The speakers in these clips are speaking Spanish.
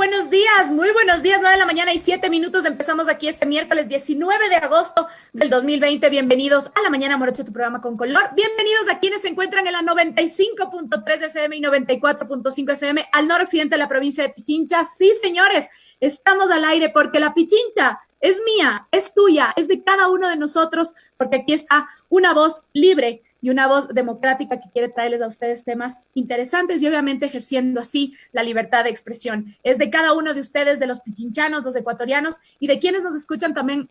muy buenos días, 9 de la mañana y 7 minutos. Empezamos aquí este miércoles 19 de agosto del 2020. Bienvenidos a La Mañana Morocha, tu programa con color. Bienvenidos a quienes se encuentran en la 95.3 FM y 94.5 FM al noroccidente de la provincia de Pichincha. Sí, señores, estamos al aire porque la Pichincha es mía, es tuya, es de cada uno de nosotros, porque aquí está una voz libre y una voz democrática que quiere traerles a ustedes temas interesantes y obviamente ejerciendo así la libertad de expresión. Es de cada uno de ustedes, de los pichinchanos, los ecuatorianos y de quienes nos escuchan también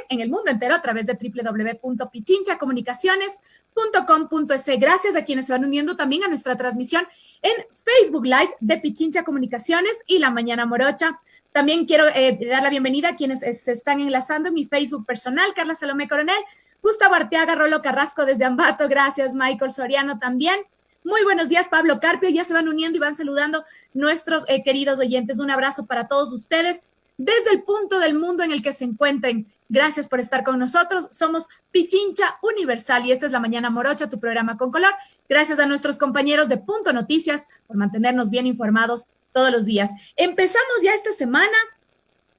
en el mundo entero a través de www.pichinchacomunicaciones.com.es. Gracias a quienes se van uniendo también a nuestra transmisión en Facebook Live de Pichincha Comunicaciones y La Mañana Morocha. También quiero dar la bienvenida a quienes se están enlazando en mi Facebook personal, Carla Salomé Coronel, Gustavo Arteaga, Rolo Carrasco desde Ambato, gracias, Michael Soriano también. Muy buenos días, Pablo Carpio, ya se van uniendo y van saludando nuestros queridos oyentes. Un abrazo para todos ustedes desde el punto del mundo en el que se encuentren. Gracias por estar con nosotros. Somos Pichincha Universal y esta es La Mañana Morocha, tu programa con color. Gracias a nuestros compañeros de Punto Noticias por mantenernos bien informados todos los días. Empezamos ya esta semana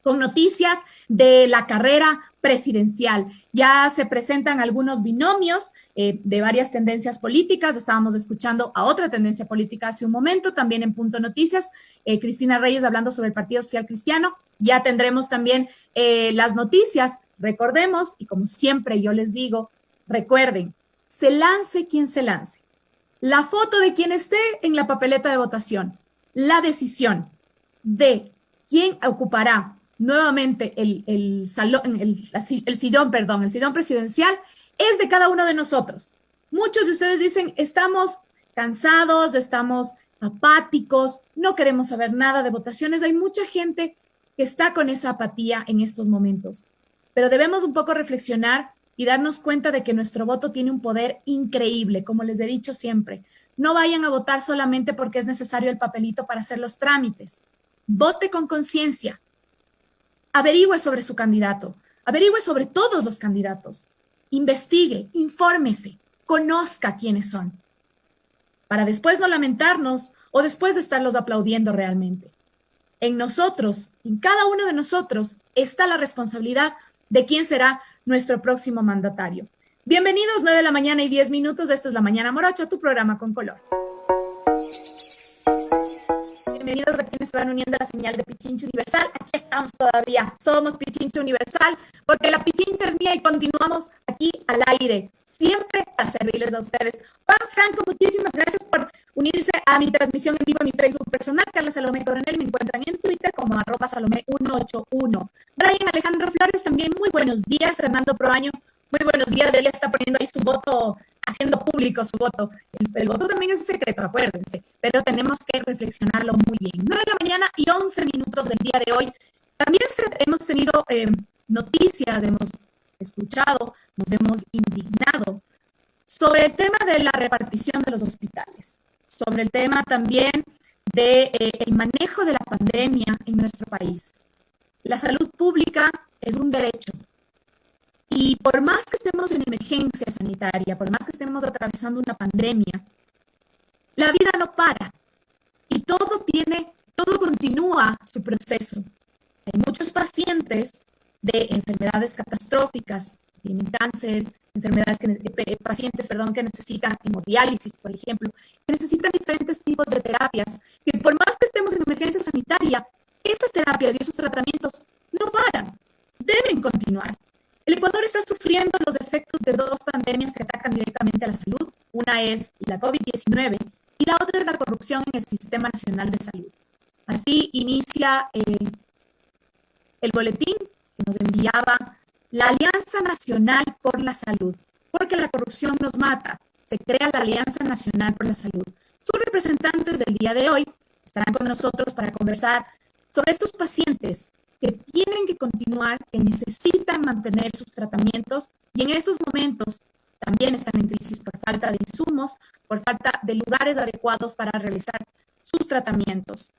con noticias de la carrera presidencial. Ya se presentan algunos binomios de varias tendencias políticas. Estábamos escuchando a otra tendencia política hace un momento, también en Punto Noticias, Cristina Reyes hablando sobre el Partido Social Cristiano. Ya tendremos también las noticias. Recordemos, y como siempre yo les digo, recuerden, se lance quien se lance. La foto de quien esté en la papeleta de votación, la decisión de quién ocupará nuevamente el sillón presidencial es de cada uno de nosotros. Muchos de ustedes dicen, estamos cansados, estamos apáticos, no queremos saber nada de votaciones. Hay mucha gente que está con esa apatía en estos momentos, pero debemos un poco reflexionar y darnos cuenta de que nuestro voto tiene un poder increíble, como les he dicho siempre. No vayan a votar solamente porque es necesario el papelito para hacer los trámites. Vote con conciencia. Averigüe sobre su candidato, averigüe sobre todos los candidatos, investigue, infórmese, conozca quiénes son, para después no lamentarnos o después de estarlos aplaudiendo realmente. En nosotros, en cada uno de nosotros, está la responsabilidad de quién será nuestro próximo mandatario. Bienvenidos, 9 de la mañana y 10 minutos, esta es La Mañana Morocha, tu programa con color. Bienvenidos a quienes se van uniendo a la señal de Pichincha Universal. Aquí estamos todavía, somos Pichincha Universal, porque la Pichincha es mía y continuamos aquí al aire, siempre para servirles a ustedes. Juan Franco, muchísimas gracias por unirse a mi transmisión en vivo en mi Facebook personal, Carla Salomé Coronel, me encuentran en Twitter como @salomé181. Brian Alejandro Flores, también muy buenos días. Fernando Proaño, muy buenos días. Él está poniendo ahí su voto, haciendo público su voto. El voto también es secreto, acuérdense, pero tenemos que reflexionarlo muy bien. 9 de la mañana y 11 minutos del día de hoy. También hemos tenido noticias, hemos escuchado, nos hemos indignado sobre el tema de la repartición de los hospitales, sobre el tema también de el manejo de la pandemia en nuestro país. La salud pública es un derecho. Y por más que estemos en emergencia sanitaria, por más que estemos atravesando una pandemia, la vida no para y todo continúa su proceso. Hay muchos pacientes de enfermedades catastróficas, tienen cáncer, pacientes que necesitan hemodiálisis, por ejemplo, que necesitan diferentes tipos de terapias, que por más que estemos en emergencia sanitaria, esas terapias y esos tratamientos no paran, deben continuar. El Ecuador está sufriendo los efectos de dos pandemias que atacan directamente a la salud. Una es la COVID-19 y la otra es la corrupción en el Sistema Nacional de Salud. Así inicia el boletín que nos enviaba la Alianza Nacional por la Salud, porque la corrupción nos mata. Se crea la Alianza Nacional por la Salud. Sus representantes del día de hoy estarán con nosotros para conversar sobre estos pacientes que tienen que continuar, que necesitan mantener sus tratamientos y en estos momentos también están en crisis por falta de insumos, por falta de lugares adecuados para realizar sus tratamientos.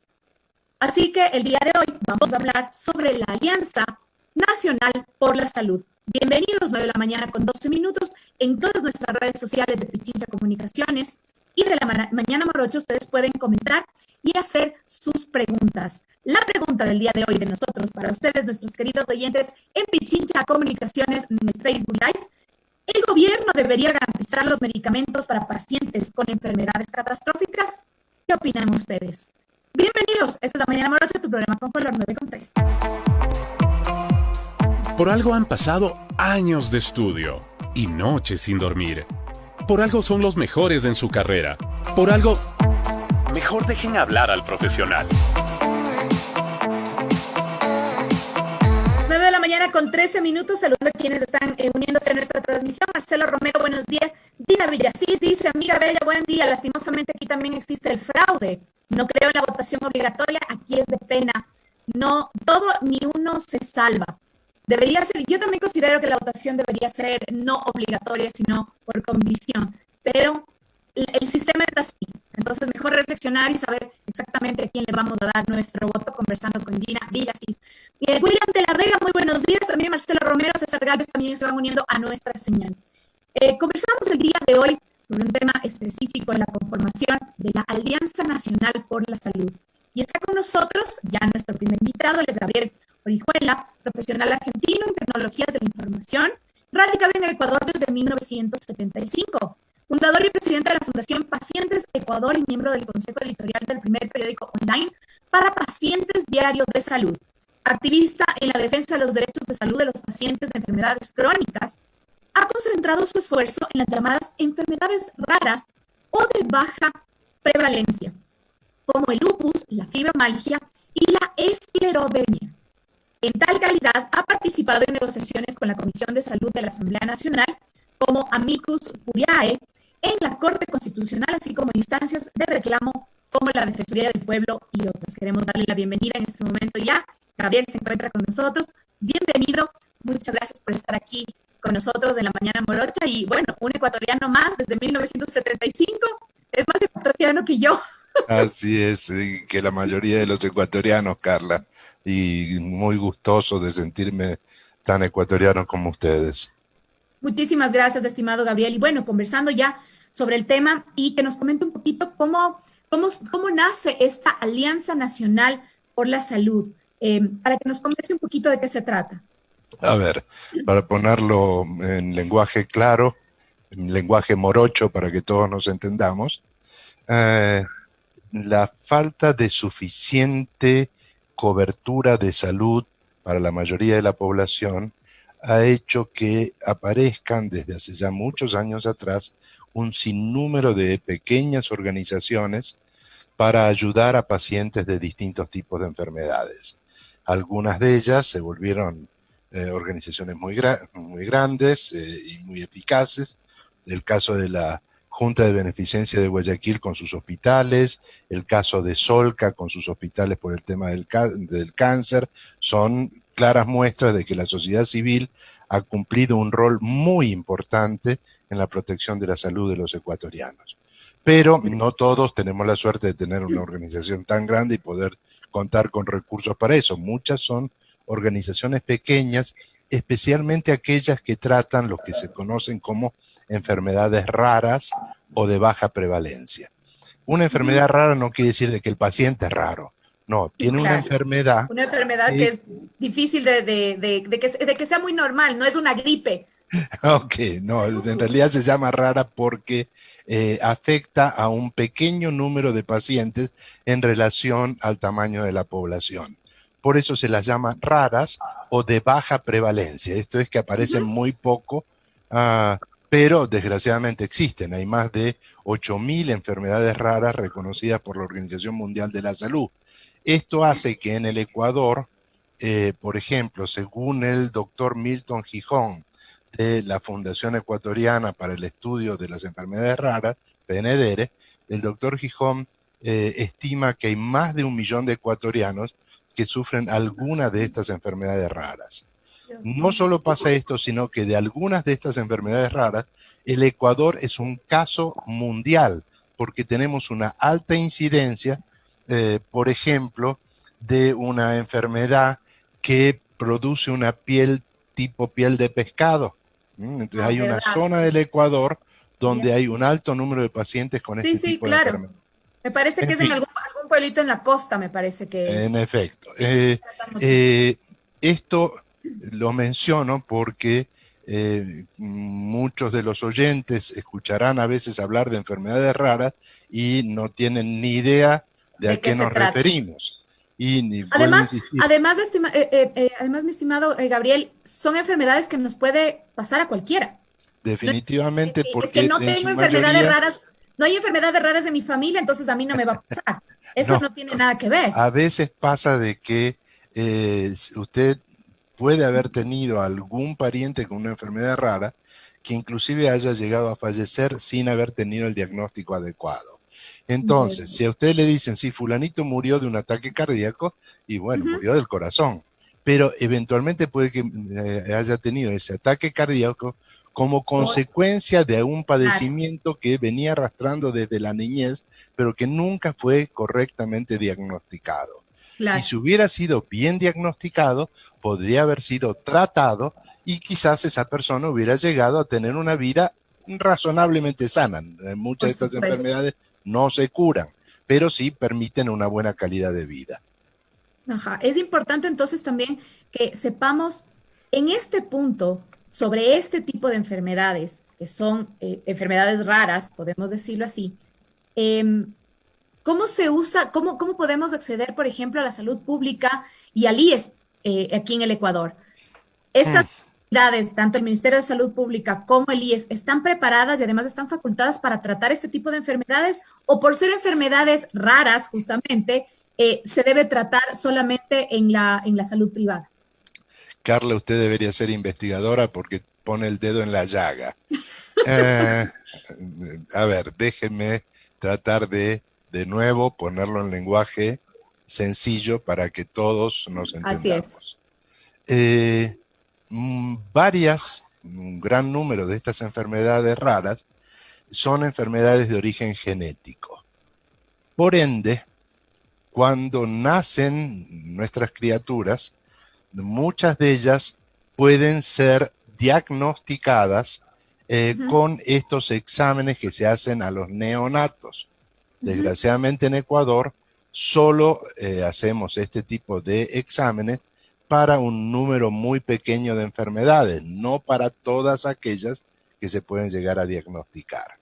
Así que el día de hoy vamos a hablar sobre la Alianza Nacional por la Salud. Bienvenidos, 9 de la mañana con 12 minutos en todas nuestras redes sociales de Pichincha Comunicaciones, y de la Mañana Morocha ustedes pueden comentar y hacer sus preguntas. La pregunta del día de hoy de nosotros para ustedes, nuestros queridos oyentes, en Pichincha Comunicaciones en el Facebook Live: ¿el gobierno debería garantizar los medicamentos para pacientes con enfermedades catastróficas? ¿Qué opinan ustedes? Bienvenidos, esta es La Mañana Morocha, tu programa con color 9.3. Por algo han pasado años de estudio y noches sin dormir. Por algo son los mejores en su carrera. Por algo, mejor dejen hablar al profesional. 9 de la mañana con 13 minutos, saludando a quienes están uniéndose a nuestra transmisión. Marcelo Romero, buenos días. Gina Villasís dice: amiga bella, buen día. Lastimosamente aquí también existe el fraude. No creo en la votación obligatoria, aquí es de pena. No, todo ni uno se salva. Debería ser, yo también considero que la votación debería ser no obligatoria, sino por convicción. Pero el sistema es así. Entonces, mejor reflexionar y saber exactamente a quién le vamos a dar nuestro voto, conversando con Gina Villasís. William de la Vega, muy buenos días. También Marcelo Romero, César Gálvez también se van uniendo a nuestra señal. Conversamos el día de hoy sobre un tema específico en la conformación de la Alianza Nacional por la Salud. Y está con nosotros ya nuestro primer invitado, él es Gabriel Orihuela, profesional argentino en tecnologías de la información, radicado en Ecuador desde 1975. Fundador y presidente de la Fundación Pacientes Ecuador y miembro del consejo editorial del primer periódico online para pacientes diario de salud. Activista en la defensa de los derechos de salud de los pacientes de enfermedades crónicas, ha concentrado su esfuerzo en las llamadas enfermedades raras o de baja prevalencia, como el lupus, la fibromialgia y la esclerodermia. En tal calidad, ha participado en negociaciones con la Comisión de Salud de la Asamblea Nacional como amicus curiae en la Corte Constitucional, así como instancias de reclamo como la Defensoría del Pueblo y otras. Queremos darle la bienvenida en este momento ya. Gabriel se encuentra con nosotros. Bienvenido. Muchas gracias por estar aquí con nosotros en La Mañana Morocha. Y bueno, un ecuatoriano más desde 1975. Es más ecuatoriano que yo. Así es, que la mayoría de los ecuatorianos, Carla, y muy gustoso de sentirme tan ecuatoriano como ustedes. Muchísimas gracias, estimado Gabriel. Y bueno, conversando ya sobre el tema y que nos comente un poquito cómo nace esta Alianza Nacional por la Salud, para que nos converse un poquito de qué se trata. A ver, para ponerlo en lenguaje claro, en lenguaje morocho para que todos nos entendamos, la falta de suficiente cobertura de salud para la mayoría de la población ha hecho que aparezcan desde hace ya muchos años atrás un sinnúmero de pequeñas organizaciones para ayudar a pacientes de distintos tipos de enfermedades. Algunas de ellas se volvieron organizaciones muy grandes y muy eficaces. El caso de la Junta de Beneficencia de Guayaquil con sus hospitales, el caso de Solca con sus hospitales por el tema del cáncer, son claras muestras de que la sociedad civil ha cumplido un rol muy importante en la protección de la salud de los ecuatorianos. Pero no todos tenemos la suerte de tener una organización tan grande y poder contar con recursos para eso. Muchas son organizaciones pequeñas, especialmente aquellas que tratan lo que se conocen como enfermedades raras o de baja prevalencia. Una enfermedad rara no quiere decir de que el paciente es raro. No, tiene Claro. una enfermedad. Una enfermedad que es difícil de que sea muy normal, no es una gripe. Ok, no, en realidad se llama rara porque afecta a un pequeño número de pacientes en relación al tamaño de la población. Por eso se las llama raras o de baja prevalencia. Esto es que aparecen muy poco, pero desgraciadamente existen. Hay más de 8.000 enfermedades raras reconocidas por la Organización Mundial de la Salud. Esto hace que en el Ecuador, por ejemplo, según el doctor Milton Gijón, de la Fundación Ecuatoriana para el Estudio de las Enfermedades Raras, PNDR, el doctor Gijón estima que hay más de 1 millón de ecuatorianos que sufren alguna de estas enfermedades raras. No solo pasa esto, sino que de algunas de estas enfermedades raras, el Ecuador es un caso mundial, porque tenemos una alta incidencia, por ejemplo, de una enfermedad que produce una piel tipo piel de pescado. Entonces hay una zona del Ecuador donde hay un alto número de pacientes con Sí, este sí, tipo de claro. enfermedad. Me parece que En es en fin, algún pueblito en la costa, me parece que en es. efecto. Tratamos eso. Esto lo menciono porque muchos de los oyentes escucharán a veces hablar de enfermedades raras y no tienen ni idea de a ¿De qué qué se nos trata? referimos. Y vuelvo a Además, insistir, además, mi estimado Gabriel, son enfermedades que nos puede pasar a cualquiera. No definitivamente es que porque no en tengo su enfermedades mayoría, raras, no hay enfermedades raras de mi familia, entonces a mí no me va a pasar. Eso no, no tiene nada que ver. a veces pasa de que usted puede haber tenido algún pariente con una enfermedad rara que inclusive haya llegado a fallecer sin haber tenido el diagnóstico adecuado. Entonces, Interesante. si a usted le dicen, sí, fulanito murió de un ataque cardíaco, y bueno, Ujú. murió del corazón, pero eventualmente puede que haya tenido ese ataque cardíaco como Por- consecuencia de un Claro, padecimiento que venía arrastrando desde la niñez, pero que nunca fue correctamente diagnosticado. Y claro, si hubiera sido bien diagnosticado, podría haber sido tratado y quizás esa persona hubiera llegado a tener una vida razonablemente sana. Muchas por de estas supuesto. enfermedades no se curan, pero sí permiten una buena calidad de vida. Ajá. Es importante entonces también que sepamos en este punto sobre este tipo de enfermedades, que son enfermedades raras, podemos decirlo así. em, ¿Cómo se usa, cómo podemos acceder, por ejemplo, a la salud pública y al IES aquí en el Ecuador? Estas Mm, entidades, tanto el Ministerio de Salud Pública como el IES, están preparadas y además están facultadas para tratar este tipo de enfermedades o por ser enfermedades raras, justamente, se debe tratar solamente en la salud privada. Carla, usted debería ser investigadora porque pone el dedo en la llaga. Eh, a ver, déjeme tratar de nuevo, ponerlo en lenguaje sencillo para que todos nos Así es. entendamos. Un gran número de estas enfermedades raras son enfermedades de origen genético. Por ende, cuando nacen nuestras criaturas, muchas de ellas pueden ser diagnosticadas Ujú, con estos exámenes que se hacen a los neonatos. ujú. Desgraciadamente en Ecuador solo hacemos este tipo de exámenes para un número muy pequeño de enfermedades, no para todas aquellas que se pueden llegar a diagnosticar.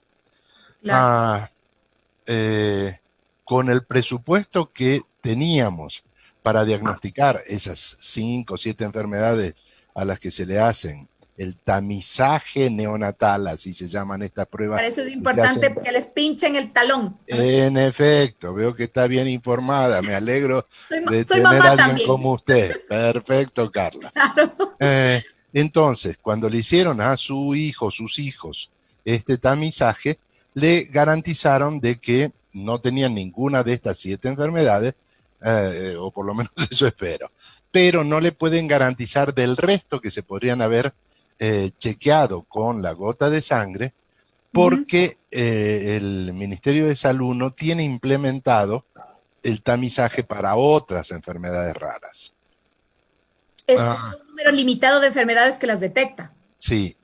Claro. Ah, con el presupuesto que teníamos para diagnosticar esas 5 o 7 enfermedades a las que se le hacen el tamizaje neonatal, así se llaman estas pruebas Para eso es que se importante hacen. que les pinchen el talón a los chicos. En efecto, veo que está bien informada. Me alegro de Soy tener a mamá alguien también, como usted. Perfecto, Carla. claro. Eh, entonces, cuando le hicieron a su hijo, sus hijos, este tamizaje, le garantizaron de que no tenían ninguna de estas 7 enfermedades, o por lo menos eso espero, pero no le pueden garantizar del resto que se podrían haber chequeado con la gota de sangre, Ujú. porque el Ministerio de Salud no tiene implementado el tamizaje para otras enfermedades raras. Es Ah, un número limitado de enfermedades que las detecta. sí,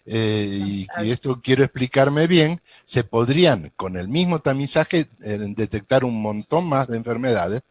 y esto quiero explicarme bien, se podrían con el mismo tamizaje detectar un montón más de enfermedades,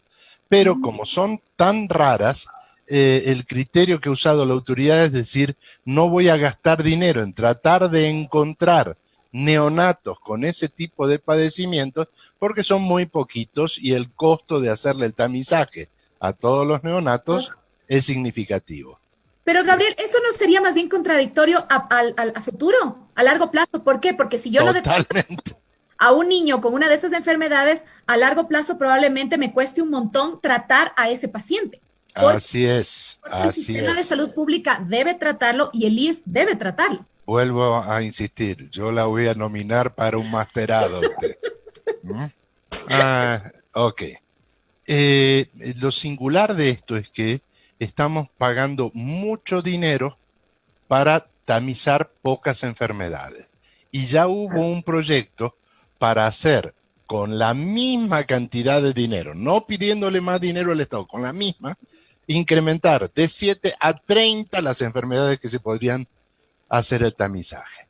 pero Ujú. como son tan raras, el criterio que ha usado la autoridad es decir, no voy a gastar dinero en tratar de encontrar neonatos con ese tipo de padecimientos porque son muy poquitos y el costo de hacerle el tamizaje a todos los neonatos es significativo. Pero Gabriel, ¿eso no sería más bien contradictorio a futuro, a largo plazo? ¿Por qué? Porque si yo no detecto Totalmente. a un niño con una de estas enfermedades, a largo plazo probablemente me cueste un montón tratar a ese paciente. Porque, Así es, porque el así sistema de es. salud pública debe tratarlo y el IES debe tratarlo. Vuelvo a insistir, yo la voy a nominar para un masterado a usted. ¿Mm? Ok. Lo singular de esto es que estamos pagando mucho dinero para tamizar pocas enfermedades. Y ya hubo un proyecto para hacer con la misma cantidad de dinero, no pidiéndole más dinero al Estado, con la misma, incrementar de 7 a 30 las enfermedades que se podrían hacer el tamizaje.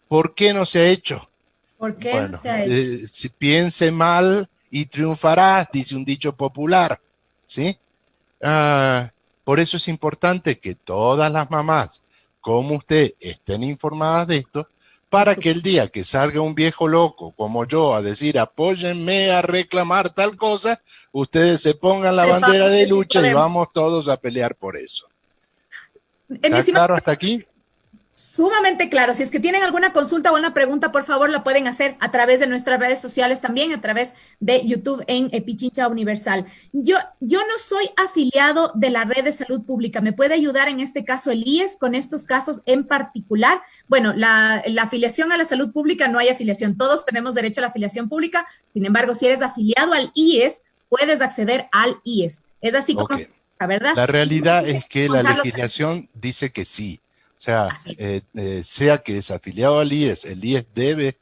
¿Por qué no se ha hecho? ¿Por qué no Bueno, se ha hecho? si piense mal y triunfarás, dice un dicho popular, ¿sí? Por eso es importante que todas las mamás, como usted, estén informadas de esto, para que el día que salga un viejo loco como yo a decir apóyenme a reclamar tal cosa, ustedes se pongan la bandera de lucha y vamos todos a pelear por eso. ¿Está claro hasta aquí? Sumamente claro. Si es que tienen alguna consulta o una pregunta, por favor, la pueden hacer a través de nuestras redes sociales también, a través de YouTube en Pichincha Universal. Yo no soy afiliado de la red de salud pública. ¿Me puede ayudar en este caso el IES con estos casos en particular? Bueno, la afiliación a la salud pública no hay afiliación. Todos tenemos derecho a la afiliación pública. Sin embargo, si eres afiliado al IES, puedes acceder al IES. Es así como Okay. está, ¿verdad? La realidad es que la legislación dice que sí. O sea, sea que es afiliado al IES, el IES debe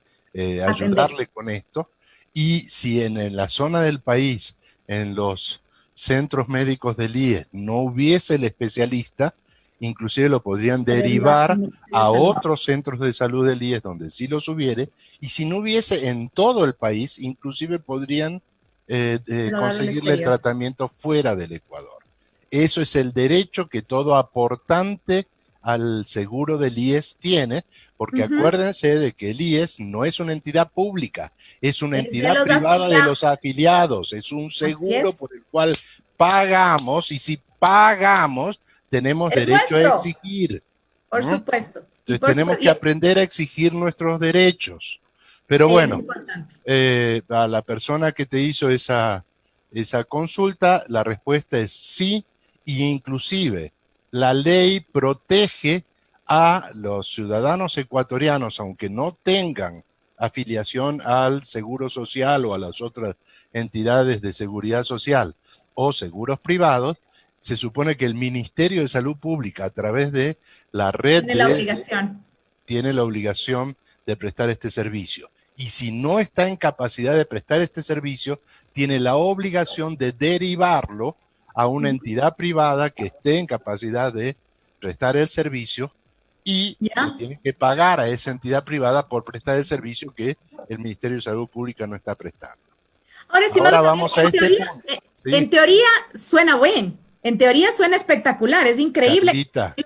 ayudarle con esto. Y si en la zona del país, en los centros médicos del IES, no hubiese el especialista, inclusive lo podrían derivar a otros centros de salud del IES donde sí los hubiere. Y si no hubiese en todo el país, inclusive podrían conseguirle el tratamiento fuera del Ecuador. Eso es el derecho que todo aportante al seguro del IES tiene, porque acuérdense de que el IES no es una entidad pública, es una entidad privada de los afiliados, es un seguro por el cual pagamos, y si pagamos, tenemos derecho a exigir. Por supuesto. Entonces tenemos que aprender a exigir nuestros derechos. Pero bueno, a la persona que te hizo esa consulta, la respuesta es sí, y inclusive la ley protege a los ciudadanos ecuatorianos, aunque no tengan afiliación al Seguro Social o a las otras entidades de seguridad social o seguros privados. Se supone que el Ministerio de Salud Pública, a través de la red, tiene la obligación de prestar este servicio. Y si no está en capacidad de prestar este servicio, tiene la obligación de derivarlo a una entidad privada que esté en capacidad de prestar el servicio, y tiene que pagar a esa entidad privada por prestar el servicio que el Ministerio de Salud Pública no está prestando. Ahora vamos a este punto. En teoría suena bien, en teoría suena espectacular, es increíble.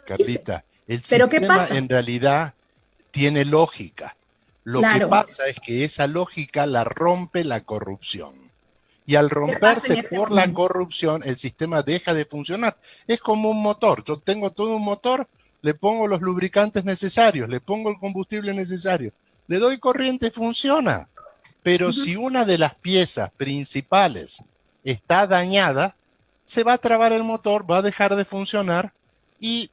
Carlita, el sistema en realidad tiene lógica. Lo que pasa es que esa lógica la rompe la corrupción. Y al romperse por la corrupción, el sistema deja de funcionar. Es como un motor. Yo tengo todo un motor, le pongo los lubricantes necesarios, le pongo el combustible necesario, le doy corriente, funciona. Pero si una de las piezas principales está dañada, se va a trabar el motor, va a dejar de funcionar y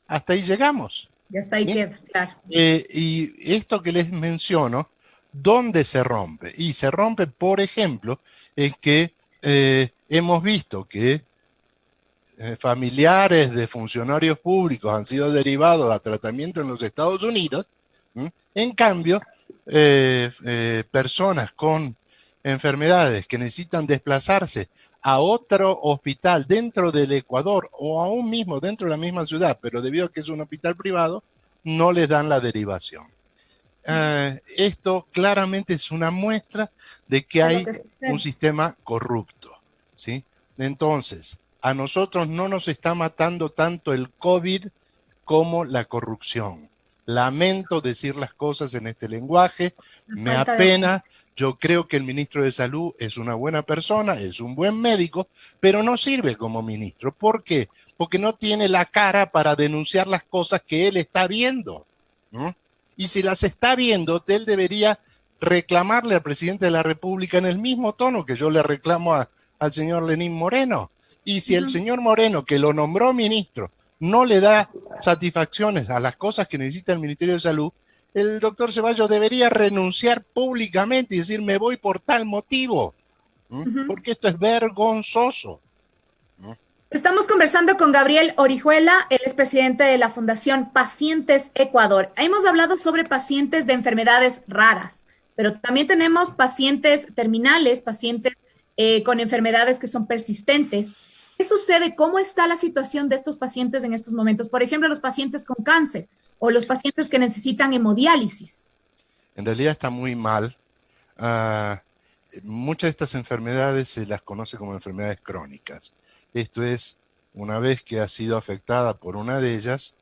hasta ahí llegamos. Ya está ahí queda, claro. Y esto que les menciono, ¿dónde se rompe? Y se rompe, por ejemplo, es que hemos visto que familiares de funcionarios públicos han sido derivados a tratamiento en los Estados Unidos. En cambio, personas con enfermedades que necesitan desplazarse a otro hospital dentro del Ecuador o aún mismo dentro de la misma ciudad, pero debido a que es un hospital privado, no les dan la derivación. Esto claramente es una muestra de que hay un sistema corrupto, ¿sí? Entonces, a nosotros no nos está matando tanto el COVID como la corrupción. Lamento decir las cosas en este lenguaje, me apena. Yo creo que el ministro de Salud es una buena persona, es un buen médico, pero no sirve como ministro. ¿Por qué? Porque no tiene la cara para denunciar las cosas que él está viendo. Y si las está viendo, él debería reclamarle al presidente de la República en el mismo tono que yo le reclamo al señor Lenín Moreno. Y si el señor Moreno, que lo nombró ministro, no le da satisfacciones a las cosas que necesita el Ministerio de Salud, el doctor Ceballos debería renunciar públicamente y decir, me voy por tal motivo, porque esto es vergonzoso. Estamos conversando con Gabriel Orihuela, él es presidente de la Fundación Pacientes Ecuador. Hemos hablado sobre pacientes de enfermedades raras, pero también tenemos pacientes terminales, pacientes con enfermedades que son persistentes. ¿Qué sucede? ¿Cómo está la situación de estos pacientes en estos momentos? Por ejemplo, los pacientes con cáncer. o los pacientes que necesitan hemodiálisis? En realidad está muy mal. Muchas de estas enfermedades se las conoce como enfermedades crónicas. Esto es, una vez que ha sido afectada por una de ellas,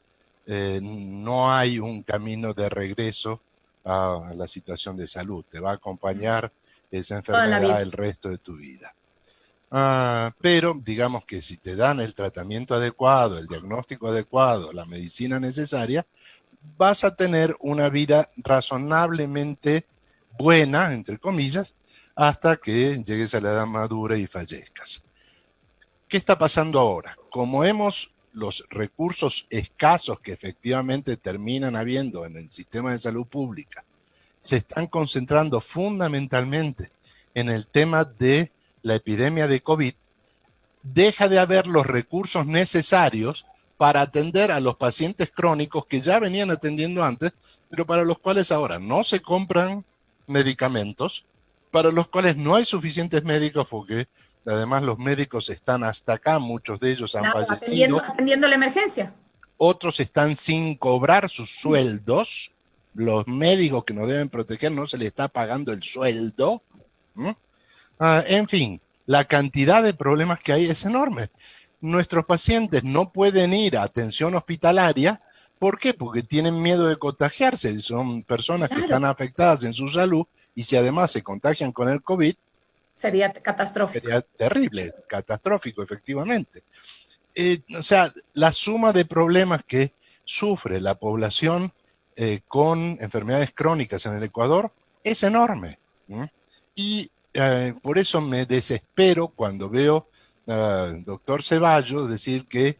no hay un camino de regreso a la situación de salud. Te va a acompañar esa enfermedad el resto de tu vida. Pero digamos que si te dan el tratamiento adecuado, el diagnóstico adecuado, la medicina necesaria, vas a tener una vida razonablemente buena, entre comillas, hasta que llegues a la edad madura y fallezcas. ¿Qué está pasando ahora? Como los recursos escasos que efectivamente terminan habiendo en el sistema de salud pública, se están concentrando fundamentalmente en el tema de la epidemia de COVID, deja de haber los recursos necesarios para atender a los pacientes crónicos que ya venían atendiendo antes, pero para los cuales ahora no se compran medicamentos, para los cuales no hay suficientes médicos, porque además los médicos están hasta acá, muchos de ellos han fallecido. Atendiendo la emergencia. Otros están sin cobrar sus sueldos. Los médicos que nos deben proteger no se les está pagando el sueldo. En fin, la cantidad de problemas que hay es enorme. Nuestros pacientes no pueden ir a atención hospitalaria. ¿Por qué? Porque tienen miedo de contagiarse. Son personas que están afectadas en su salud y si además se contagian con el COVID, sería catastrófico. Sería terrible, catastrófico, efectivamente. O sea, la suma de problemas que sufre la población con enfermedades crónicas en el Ecuador es enorme. Y por eso me desespero cuando veo al doctor Ceballos decir que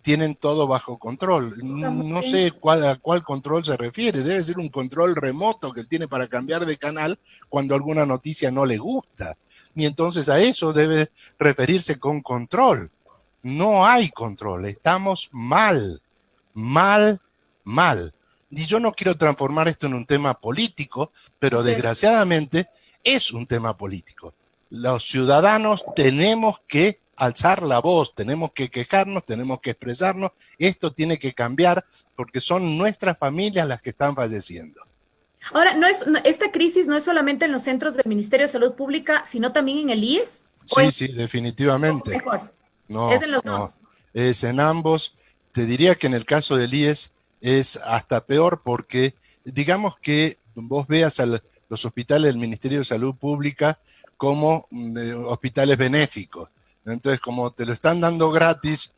tienen todo bajo control. No sé a cuál control se refiere. Debe ser un control remoto que él tiene para cambiar de canal cuando alguna noticia no le gusta. Y entonces a eso debe referirse con control. No hay control. Estamos mal. Y yo no quiero transformar esto en un tema político, pero desgraciadamente es un tema político. Los ciudadanos tenemos que alzar la voz, tenemos que quejarnos, tenemos que expresarnos. Esto tiene que cambiar porque son nuestras familias las que están falleciendo. Ahora, esta crisis no es solamente en los centros del Ministerio de Salud Pública, sino también en el IES. Sí, definitivamente. Mejor. No, es en los dos. Es en ambos. Te diría que en el caso del IES es hasta peor porque, digamos que vos veas a los hospitales del Ministerio de Salud Pública como hospitales benéficos. Entonces, como te lo están dando gratis,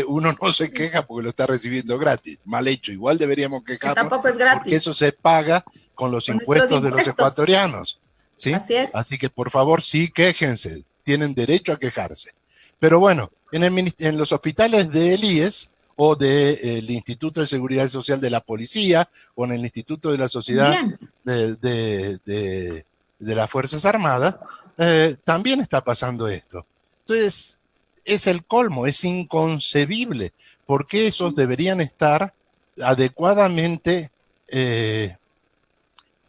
uno no se queja porque lo está recibiendo gratis. Mal hecho, igual deberíamos quejarnos. Tampoco es gratis. Porque eso se paga con los impuestos de los ecuatorianos. ¿Sí? Así es. Así que, por favor, sí, quéjense. Tienen derecho a quejarse. Pero bueno, en los hospitales del IES o del Instituto de Seguridad Social de la Policía o en el Instituto de la Sociedad de las Fuerzas Armadas, también está pasando esto. Entonces, es el colmo, es inconcebible. ¿Por qué esos deberían estar adecuadamente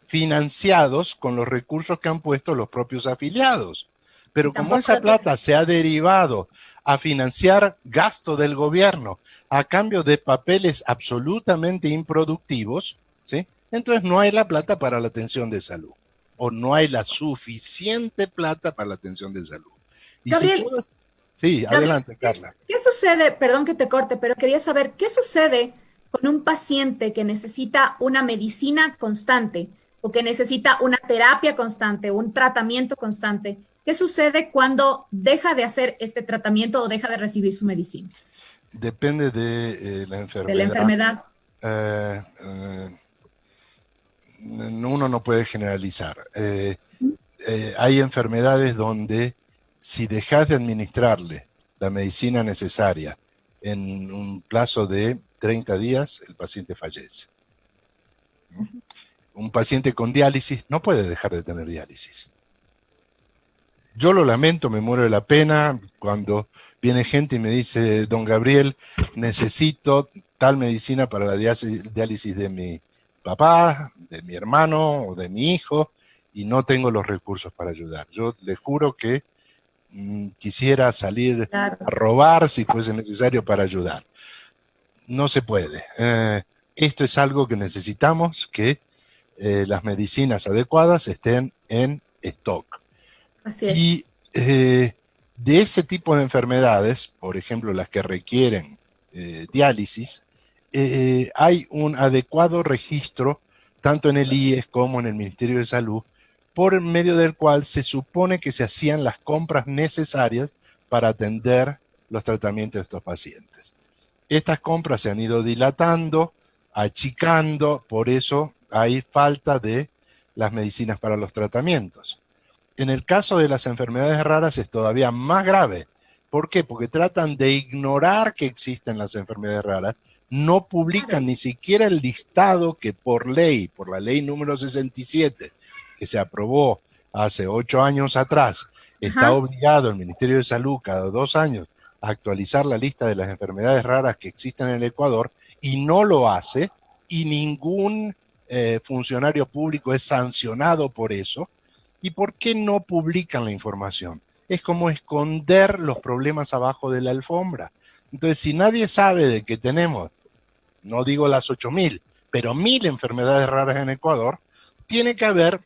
financiados con los recursos que han puesto los propios afiliados? Pero como esa plata se ha derivado a financiar gasto del gobierno a cambio de papeles absolutamente improductivos, ¿sí? Entonces no hay la plata para la atención de salud, o no hay la suficiente plata para la atención de salud. Y Gabriel, sí, adelante, Carla. ¿Qué sucede? Perdón que te corte, pero quería saber, ¿qué sucede con un paciente que necesita una medicina constante o que necesita una terapia constante, un tratamiento constante? ¿Qué sucede cuando deja de hacer este tratamiento o deja de recibir su medicina? Depende de la enfermedad. De la enfermedad. Uno no puede generalizar. Hay enfermedades donde si dejas de administrarle la medicina necesaria en un plazo de 30 días, el paciente fallece. Un paciente con diálisis no puede dejar de tener diálisis. Yo lo lamento, me muero de la pena cuando viene gente y me dice, don Gabriel, necesito tal medicina para la diálisis de mi papá, de mi hermano o de mi hijo, y no tengo los recursos para ayudar. Yo le juro que quisiera salir a robar si fuese necesario para ayudar. No se puede. Esto es algo que necesitamos, que las medicinas adecuadas estén en stock. Así es. Y de ese tipo de enfermedades, por ejemplo, las que requieren diálisis, hay un adecuado registro, tanto en el IES como en el Ministerio de Salud, por medio del cual se supone que se hacían las compras necesarias para atender los tratamientos de estos pacientes. Estas compras se han ido dilatando, achicando, por eso hay falta de las medicinas para los tratamientos. En el caso de las enfermedades raras es todavía más grave. ¿Por qué? Porque tratan de ignorar que existen las enfermedades raras, no publican ni siquiera el listado que por la ley número 67, que se aprobó hace 8 años atrás, está obligado el Ministerio de Salud cada 2 años a actualizar la lista de las enfermedades raras que existen en el Ecuador, y no lo hace, y ningún funcionario público es sancionado por eso. ¿Y por qué no publican la información? Es como esconder los problemas abajo de la alfombra. Entonces, si nadie sabe de que tenemos, no digo las 8.000, pero 1.000 enfermedades raras en Ecuador, tiene que haber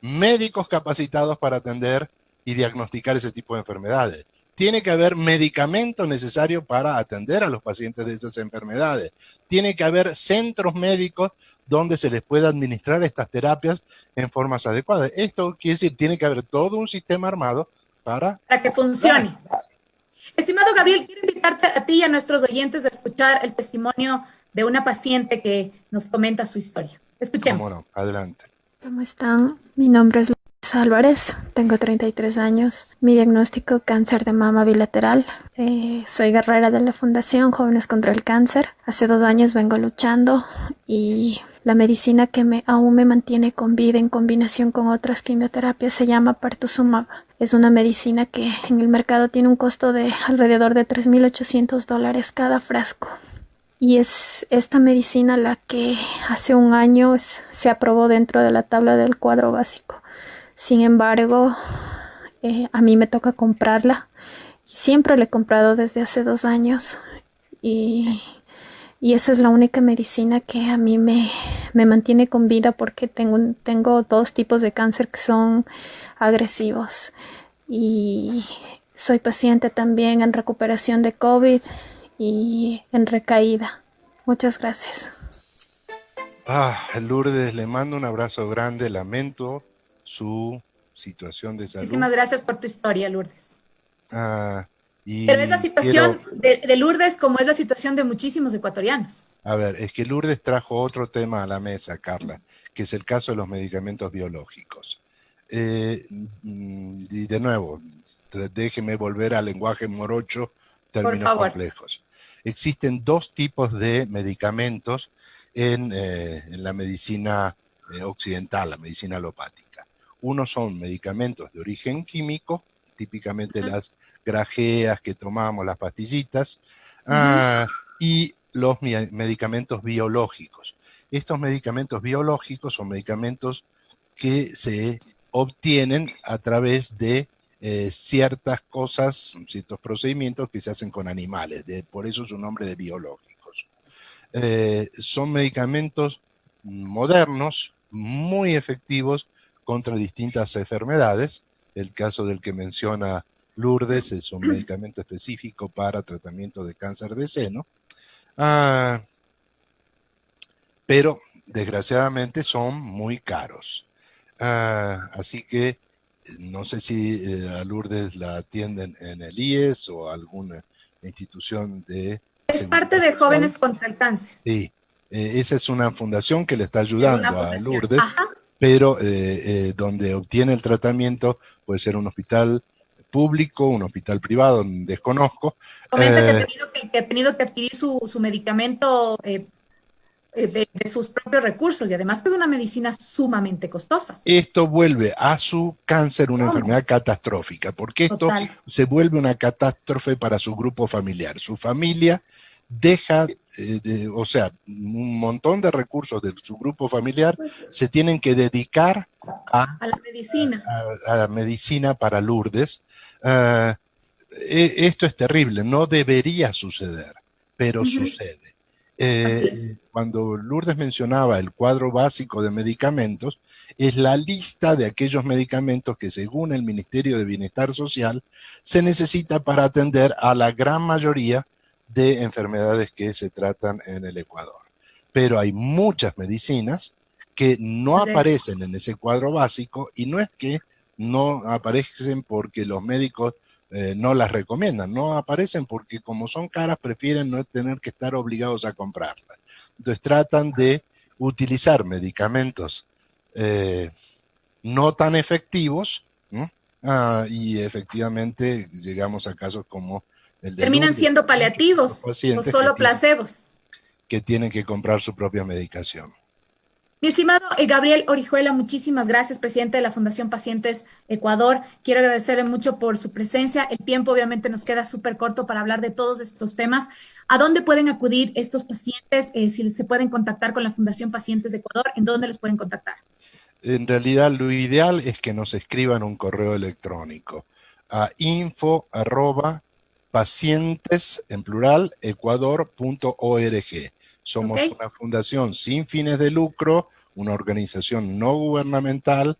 médicos capacitados para atender y diagnosticar ese tipo de enfermedades. Tiene que haber medicamentos necesarios para atender a los pacientes de esas enfermedades. Tiene que haber centros médicos donde se les pueda administrar estas terapias en formas adecuadas. Esto quiere decir, tiene que haber todo un sistema armado para que funcione. Estimado Gabriel, quiero invitarte a ti y a nuestros oyentes a escuchar el testimonio de una paciente que nos comenta su historia. Escuchemos. ¿Cómo no? Adelante. ¿Cómo están? Mi nombre es Luis Álvarez, tengo 33 años. Mi diagnóstico, cáncer de mama bilateral. Soy guerrera de la Fundación Jóvenes contra el Cáncer. Hace 2 años vengo luchando y la medicina que aún me mantiene con vida en combinación con otras quimioterapias se llama Pertuzumab. Es una medicina que en el mercado tiene un costo de alrededor de $3.800 cada frasco. Y es esta medicina la que hace 1 año se aprobó dentro de la tabla del cuadro básico. Sin embargo, a mí me toca comprarla. Siempre la he comprado desde hace 2 años. Y esa es la única medicina que a mí me mantiene con vida, porque tengo 2 tipos de cáncer que son agresivos. Y soy paciente también en recuperación de COVID y en recaída. Muchas gracias. Lourdes, le mando un abrazo grande. Lamento su situación de salud. Muchísimas gracias por tu historia, Lourdes. Pero es la situación de Lourdes, como es la situación de muchísimos ecuatorianos. A ver, es que Lourdes trajo otro tema a la mesa, Carla, que es el caso de los medicamentos biológicos. Y de nuevo, déjeme volver al lenguaje morocho, términos complejos. Existen 2 tipos de medicamentos en la medicina occidental, la medicina alopática. Uno son medicamentos de origen químico, típicamente las grajeas que tomamos, las pastillitas, y los medicamentos biológicos. Estos medicamentos biológicos son medicamentos que se obtienen a través de ciertas cosas, ciertos procedimientos que se hacen con animales, por eso su nombre de biológicos. Son medicamentos modernos, muy efectivos contra distintas enfermedades. El caso del que menciona Lourdes es un medicamento específico para tratamiento de cáncer de seno, pero desgraciadamente son muy caros. Así que no sé si a Lourdes la atienden en el IES o alguna institución de... Es parte de Jóvenes contra el Cáncer. Sí, esa es una fundación que le está ayudando a Lourdes, pero donde obtiene el tratamiento puede ser un hospital público, un hospital privado, desconozco. Comenta que ha tenido que adquirir su medicamento de sus propios recursos, y además que es una medicina sumamente costosa. Esto vuelve a su cáncer una enfermedad catastrófica, porque esto se vuelve una catástrofe para su grupo familiar. Su familia deja, o sea, un montón de recursos de su grupo familiar se tienen que dedicar a la medicina. A la medicina para Lourdes. Esto es terrible, no debería suceder, pero sucede. Así es. Cuando Lourdes mencionaba el cuadro básico de medicamentos, es la lista de aquellos medicamentos que según el Ministerio de Bienestar Social se necesita para atender a la gran mayoría de enfermedades que se tratan en el Ecuador. Pero hay muchas medicinas que no Correcto. aparecen en ese cuadro básico, y no es que no aparecen porque los médicos no las recomiendan, no aparecen porque como son caras prefieren no tener que estar obligados a comprarlas. Entonces tratan de utilizar medicamentos no tan efectivos, ¿no? Y efectivamente llegamos a casos como el de Terminan Lourdes, siendo paliativos o pacientes solo placebos. que tienen que comprar su propia medicación. Mi estimado Gabriel Orihuela, muchísimas gracias, presidente de la Fundación Pacientes Ecuador. Quiero agradecerle mucho por su presencia. El tiempo obviamente nos queda súper corto para hablar de todos estos temas. ¿A dónde pueden acudir estos pacientes? Si se pueden contactar con la Fundación Pacientes de Ecuador, ¿en dónde los pueden contactar? En realidad lo ideal es que nos escriban un correo electrónico a info@pacientes, en plural, ecuador.org. Somos una fundación sin fines de lucro, una organización no gubernamental,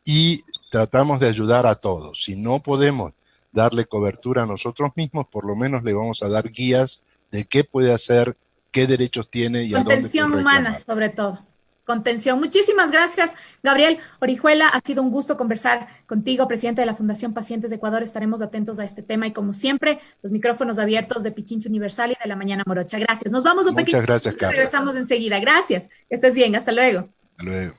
y tratamos de ayudar a todos. Si no podemos darle cobertura a nosotros mismos, por lo menos le vamos a dar guías de qué puede hacer, qué derechos tiene y a dónde puede reclamar. Contención humana, sobre todo. Contención. Muchísimas gracias, Gabriel Orihuela. Ha sido un gusto conversar contigo, presidente de la Fundación Pacientes de Ecuador. Estaremos atentos a este tema y, como siempre, los micrófonos abiertos de Pichincha Universal y de La Mañana Morocha. Gracias. Nos vamos un pequeño. Muchas gracias, Carla. Regresamos enseguida. Gracias. Que estés bien. Hasta luego. Hasta luego.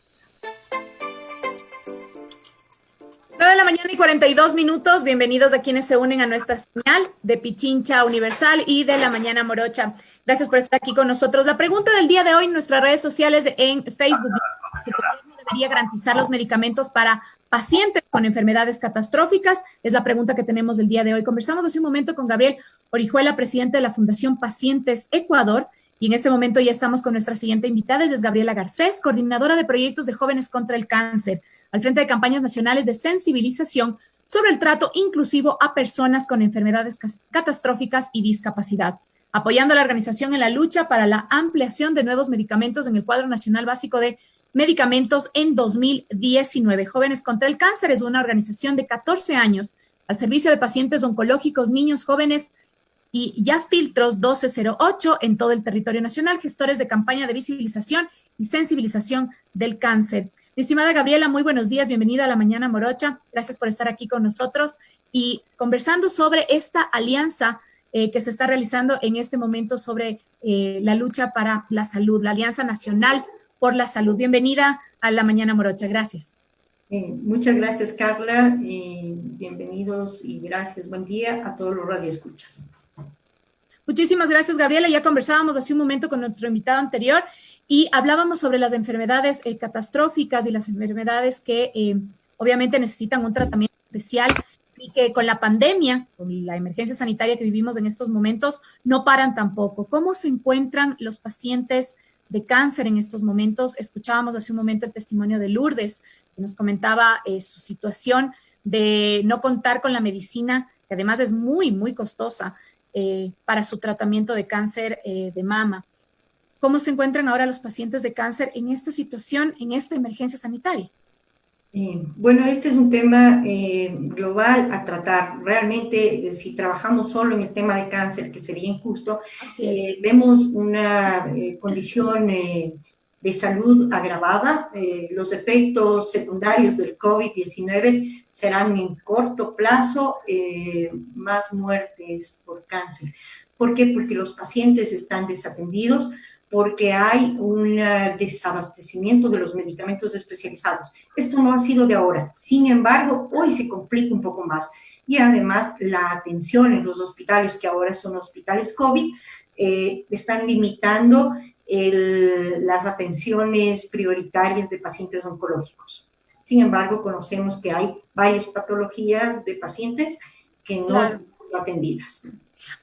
9:42 a.m. Bienvenidos a quienes se unen a nuestra señal de Pichincha Universal y de La Mañana Morocha. Gracias por estar aquí con nosotros. La pregunta del día de hoy en nuestras redes sociales en Facebook: ¿el gobierno debería garantizar los medicamentos para pacientes con enfermedades catastróficas? Es la pregunta que tenemos el día de hoy. Conversamos hace un momento con Gabriel Orihuela, presidente de la Fundación Pacientes Ecuador. Y en este momento ya estamos con nuestra siguiente invitada, es Gabriela Garcés, coordinadora de proyectos de jóvenes contra el cáncer, al frente de campañas nacionales de sensibilización sobre el trato inclusivo a personas con enfermedades catastróficas y discapacidad, apoyando a la organización en la lucha para la ampliación de nuevos medicamentos en el cuadro nacional básico de medicamentos en 2019. Jóvenes contra el Cáncer es una organización de 14 años al servicio de pacientes oncológicos, niños, jóvenes y ya filtros 1208 en todo el territorio nacional, gestores de campaña de visibilización y sensibilización del cáncer. Mi estimada Gabriela, muy buenos días, bienvenida a La Mañana Morocha. Gracias por estar aquí con nosotros y conversando sobre esta alianza que se está realizando en este momento sobre la lucha para la salud, la Alianza Nacional por la Salud. Bienvenida a La Mañana Morocha, gracias. Muchas gracias, Carla, bienvenidos y gracias, buen día a todos los radioescuchas. Muchísimas gracias, Gabriela. Ya conversábamos hace un momento con nuestro invitado anterior y hablábamos sobre las enfermedades catastróficas y las enfermedades que obviamente necesitan un tratamiento especial y que con la pandemia, con la emergencia sanitaria que vivimos en estos momentos, no paran tampoco. ¿Cómo se encuentran los pacientes de cáncer en estos momentos? Escuchábamos hace un momento el testimonio de Lourdes, que nos comentaba su situación de no contar con la medicina, que además es muy, muy costosa, para su tratamiento de cáncer de mama. ¿Cómo se encuentran ahora los pacientes de cáncer en esta situación, en esta emergencia sanitaria? Bueno, este es un tema global a tratar. Realmente, si trabajamos solo en el tema de cáncer, que sería injusto, vemos una condición de salud agravada. Los efectos secundarios del COVID-19 serán en corto plazo más muertes por cáncer. ¿Por qué? Porque los pacientes están desatendidos, porque hay un desabastecimiento de los medicamentos especializados. Esto no ha sido de ahora. Sin embargo, hoy se complica un poco más. Y además, la atención en los hospitales, que ahora son hospitales COVID, están limitando las atenciones prioritarias de pacientes oncológicos. Sin embargo, conocemos que hay varias patologías de pacientes que no están atendidas.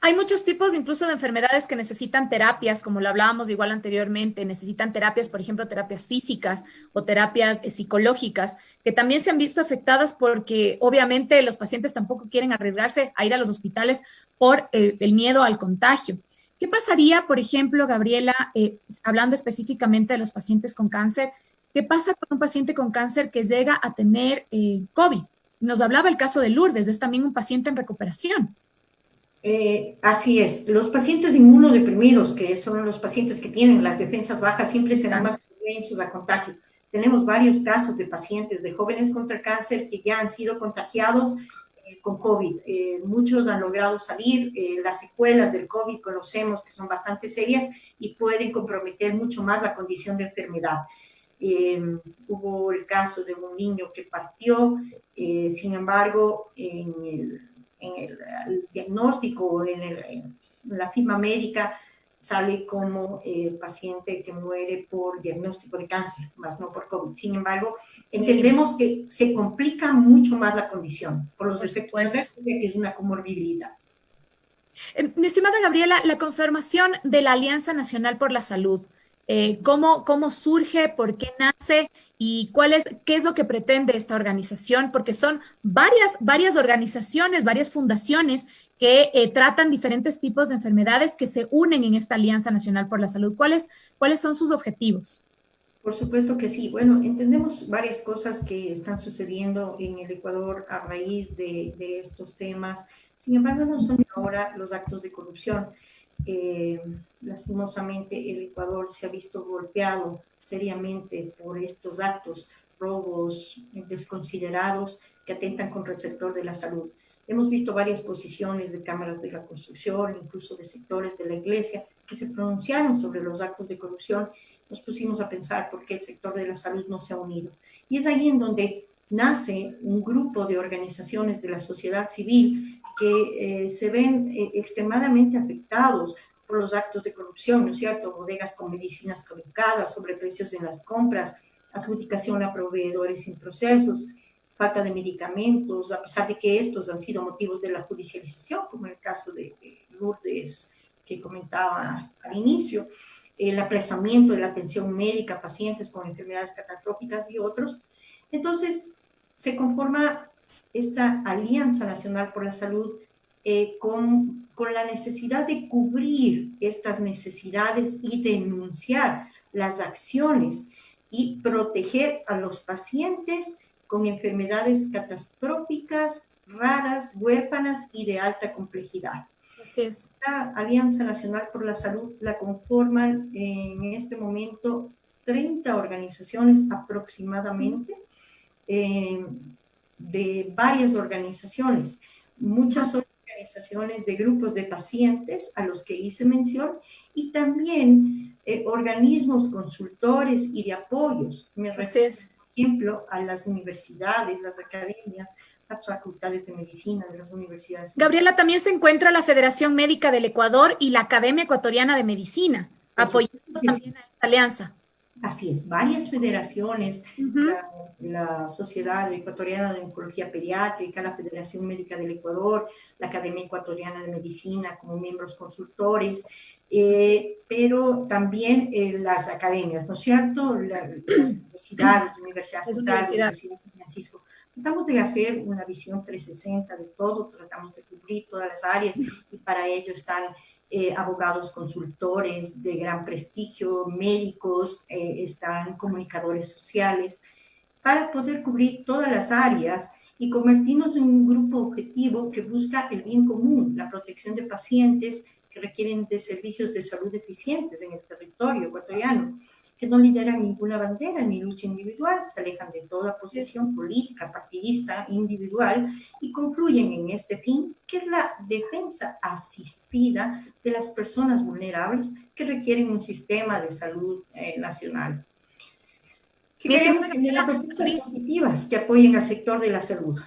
Hay muchos tipos incluso de enfermedades que necesitan terapias, como lo hablábamos igual anteriormente, necesitan terapias, por ejemplo, terapias físicas o terapias psicológicas, que también se han visto afectadas porque obviamente los pacientes tampoco quieren arriesgarse a ir a los hospitales por el miedo al contagio. ¿Qué pasaría, por ejemplo, Gabriela, hablando específicamente de los pacientes con cáncer, qué pasa con un paciente con cáncer que llega a tener COVID? Nos hablaba el caso de Lourdes, es también un paciente en recuperación. Así es. Los pacientes inmunodeprimidos, que son los pacientes que tienen las defensas bajas, siempre serán más propensos a contagio. Tenemos varios casos de pacientes, de jóvenes contra cáncer que ya han sido contagiados con COVID. Muchos han logrado salir. Las secuelas del COVID conocemos que son bastante serias y pueden comprometer mucho más la condición de enfermedad. Hubo el caso de un niño que partió, sin embargo, en el diagnóstico, en la firma médica, sale como paciente que muere por diagnóstico de cáncer, más no por COVID. Sin embargo, entendemos que se complica mucho más la condición por los efectos que es una comorbilidad. Mi estimada Gabriela, la conformación de la Alianza Nacional por la Salud, ¿cómo surge, por qué nace y qué es lo que pretende esta organización? Porque son varias organizaciones, varias fundaciones que tratan diferentes tipos de enfermedades que se unen en esta Alianza Nacional por la Salud. ¿Cuáles son sus objetivos? Por supuesto que sí. Bueno, entendemos varias cosas que están sucediendo en el Ecuador a raíz de estos temas. Sin embargo, no son ahora los actos de corrupción. Lastimosamente, el Ecuador se ha visto golpeado seriamente por estos actos, robos desconsiderados que atentan contra el sector de la salud. Hemos visto varias posiciones de cámaras de la construcción, incluso de sectores de la iglesia, que se pronunciaron sobre los actos de corrupción. Nos pusimos a pensar por qué el sector de la salud no se ha unido. Y es ahí en donde nace un grupo de organizaciones de la sociedad civil que se ven extremadamente afectados por los actos de corrupción, ¿no es cierto? Bodegas con medicinas caducadas, sobreprecios en las compras, adjudicación a proveedores sin procesos, falta de medicamentos, a pesar de que estos han sido motivos de la judicialización, como en el caso de Lourdes que comentaba al inicio, el aplazamiento de la atención médica a pacientes con enfermedades catastróficas y otros. Entonces, se conforma esta Alianza Nacional por la Salud con la necesidad de cubrir estas necesidades y denunciar las acciones y proteger a los pacientes con enfermedades catastróficas, raras, huérfanas y de alta complejidad. Así es. La Alianza Nacional por la Salud la conforman en este momento 30 organizaciones aproximadamente, de varias organizaciones. Muchas son organizaciones de grupos de pacientes a los que hice mención y también organismos consultores y de apoyos. Me refiero, por ejemplo, a las universidades, las academias, las facultades de medicina de las universidades. Gabriela, también se encuentra la Federación Médica del Ecuador y la Academia Ecuatoriana de Medicina, apoyando también a esta alianza. Así es, varias federaciones, la Sociedad Ecuatoriana de Oncología Pediátrica, la Federación Médica del Ecuador, la Academia Ecuatoriana de Medicina como miembros consultores, pero también las academias, ¿no es cierto? Las universidades, Universidad Central, Universidad de San Francisco. Tratamos de hacer una visión 360 de todo, tratamos de cubrir todas las áreas y para ello están abogados consultores de gran prestigio, médicos, están comunicadores sociales, para poder cubrir todas las áreas y convertirnos en un grupo objetivo que busca el bien común, la protección de pacientes que requieren de servicios de salud eficientes en el territorio ecuatoriano, que no lideran ninguna bandera ni lucha individual, se alejan de toda posición política, partidista, individual y concluyen en este fin, que es la defensa asistida de las personas vulnerables que requieren un sistema de salud nacional. Queremos generar propuestas positivas que apoyen al sector de la salud.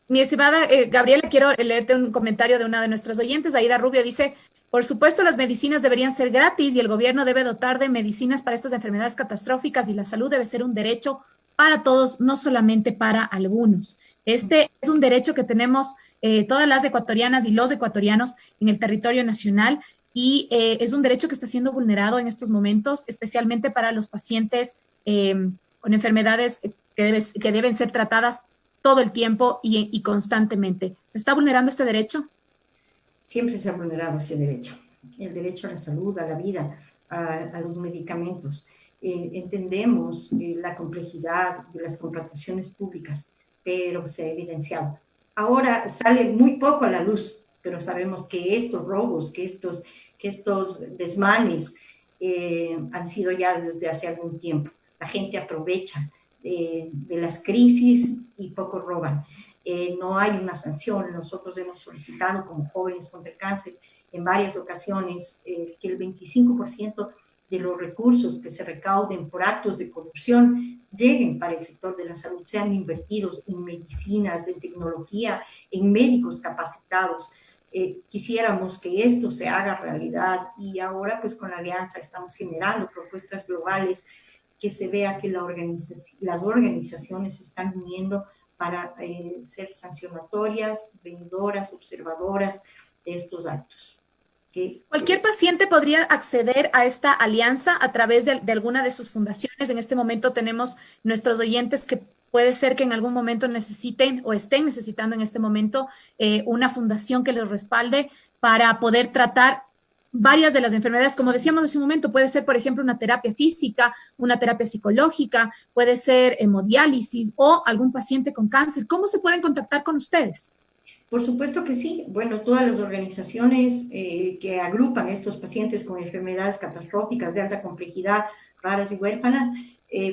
Mi estimada Gabriela, quiero leerte un comentario de una de nuestras oyentes, Aida Rubio, dice: por supuesto, las medicinas deberían ser gratis y el gobierno debe dotar de medicinas para estas enfermedades catastróficas y la salud debe ser un derecho para todos, no solamente para algunos. Este es un derecho que tenemos todas las ecuatorianas y los ecuatorianos en el territorio nacional y es un derecho que está siendo vulnerado en estos momentos, especialmente para los pacientes con enfermedades que deben ser tratadas todo el tiempo y constantemente. ¿Se está vulnerando este derecho? Siempre se ha vulnerado ese derecho. el derecho a la salud, a la vida, a los medicamentos. Entendemos la complejidad de las contrataciones públicas, pero se ha evidenciado. Ahora sale muy poco a la luz, pero sabemos que estos robos, que estos desmanes han sido ya desde hace algún tiempo. La gente aprovecha de las crisis y poco roban. No hay una sanción. Nosotros hemos solicitado como Jóvenes contra el Cáncer en varias ocasiones que el 25% de los recursos que se recauden por actos de corrupción lleguen para el sector de la salud, sean invertidos en medicinas, en tecnología, en médicos capacitados. Quisiéramos que esto se haga realidad y ahora pues con la alianza estamos generando propuestas globales que se vea que las organizaciones se están uniendo para ser sancionatorias, venidoras, observadoras de estos actos. Cualquier paciente podría acceder a esta alianza a través de alguna de sus fundaciones. En este momento tenemos nuestros oyentes que puede ser que en algún momento necesiten o estén necesitando en este momento una fundación que les respalde para poder tratar varias de las enfermedades. Como decíamos hace un momento, puede ser, por ejemplo, una terapia física, una terapia psicológica, puede ser hemodiálisis o algún paciente con cáncer. ¿Cómo se pueden contactar con ustedes? Por supuesto que sí. Bueno, todas las organizaciones que agrupan estos pacientes con enfermedades catastróficas de alta complejidad, raras y huérfanas,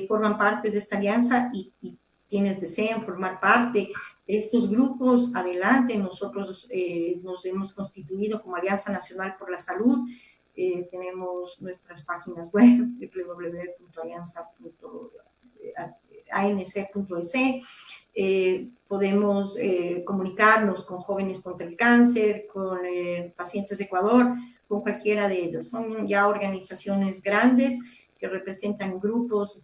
forman parte de esta alianza y quienes desean formar parte de estos grupos, adelante. Nosotros nos hemos constituido como Alianza Nacional por la Salud. Tenemos nuestras páginas web, www.alianza.anc.es. Podemos comunicarnos con Jóvenes contra el Cáncer, con Pacientes de Ecuador, con cualquiera de ellas. Son ya organizaciones grandes que representan grupos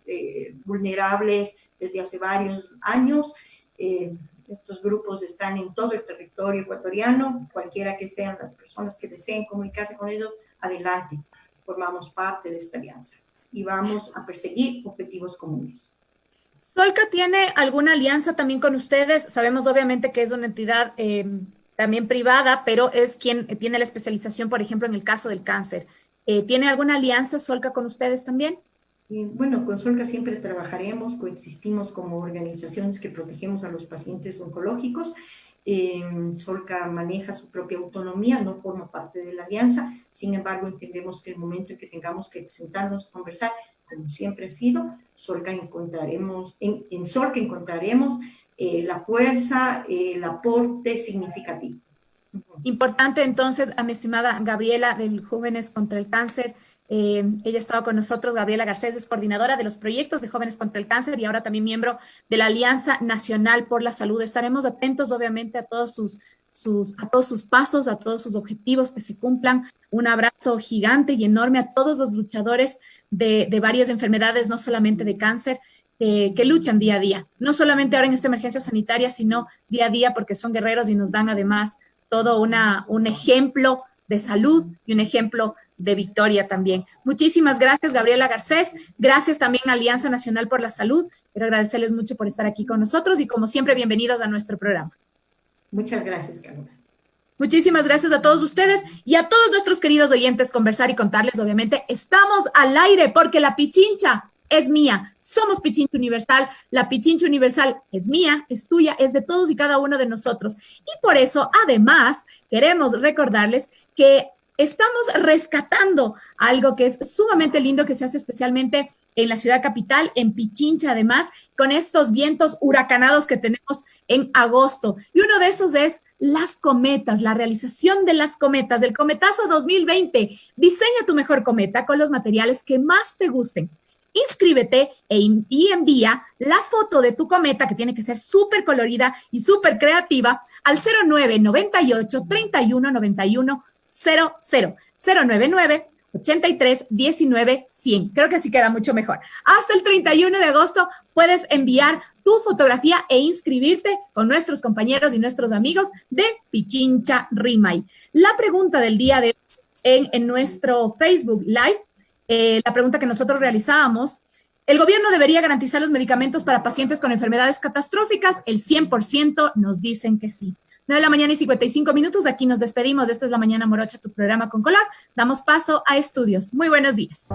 vulnerables desde hace varios años. Estos grupos están en todo el territorio ecuatoriano. Cualquiera que sean las personas que deseen comunicarse con ellos, adelante. Formamos parte de esta alianza y vamos a perseguir objetivos comunes. ¿Solca tiene alguna alianza también con ustedes? Sabemos obviamente que es una entidad también privada, pero es quien tiene la especialización, por ejemplo, en el caso del cáncer. ¿Tiene alguna alianza Solca con ustedes también? Bueno, con Solca siempre trabajaremos, coexistimos como organizaciones que protegemos a los pacientes oncológicos. Solca maneja su propia autonomía, no forma parte de la alianza. Sin embargo, entendemos que el momento en que tengamos que sentarnos a conversar, como siempre ha sido, en Solca encontraremos la fuerza, el aporte significativo. Importante entonces a mi estimada Gabriela del Jóvenes contra el Cáncer. Ella estaba con nosotros, Gabriela Garcés, es coordinadora de los proyectos de Jóvenes contra el Cáncer y ahora también miembro de la Alianza Nacional por la Salud. Estaremos atentos, obviamente, a todos sus pasos, a todos sus objetivos que se cumplan. Un abrazo gigante y enorme a todos los luchadores de varias enfermedades, no solamente de cáncer, que luchan día a día. No solamente ahora en esta emergencia sanitaria, sino día a día porque son guerreros y nos dan además todo un ejemplo de salud y un ejemplo de victoria también. Muchísimas gracias, Gabriela Garcés. Gracias también a Alianza Nacional por la Salud. Quiero agradecerles mucho por estar aquí con nosotros y como siempre, bienvenidos a nuestro programa. Muchas gracias, Carolina. Muchísimas gracias a todos ustedes y a todos nuestros queridos oyentes. Conversar y contarles, obviamente, estamos al aire porque la Pichincha es mía. Somos Pichincha Universal. La Pichincha Universal es mía, es tuya, es de todos y cada uno de nosotros. Y por eso, además, queremos recordarles que estamos rescatando algo que es sumamente lindo, que se hace especialmente en la ciudad capital, en Pichincha, además, con estos vientos huracanados que tenemos en agosto. Y uno de esos es las cometas, la realización de las cometas, del Cometazo 2020. Diseña tu mejor cometa con los materiales que más te gusten. Inscríbete y envía la foto de tu cometa, que tiene que ser súper colorida y súper creativa, al 0998 31 91 00 099 83 19 100. Creo que así queda mucho mejor. Hasta el 31 de agosto puedes enviar tu fotografía e inscribirte con nuestros compañeros y nuestros amigos de Pichincha Rimay. La pregunta del día de hoy en nuestro Facebook Live, la pregunta que nosotros realizábamos: ¿el gobierno debería garantizar los medicamentos para pacientes con enfermedades catastróficas? El 100% nos dicen que sí. 9 de la mañana y 55 minutos. Aquí nos despedimos. Esta es La Mañana Morocha, tu programa con color. Damos paso a estudios. Muy buenos días.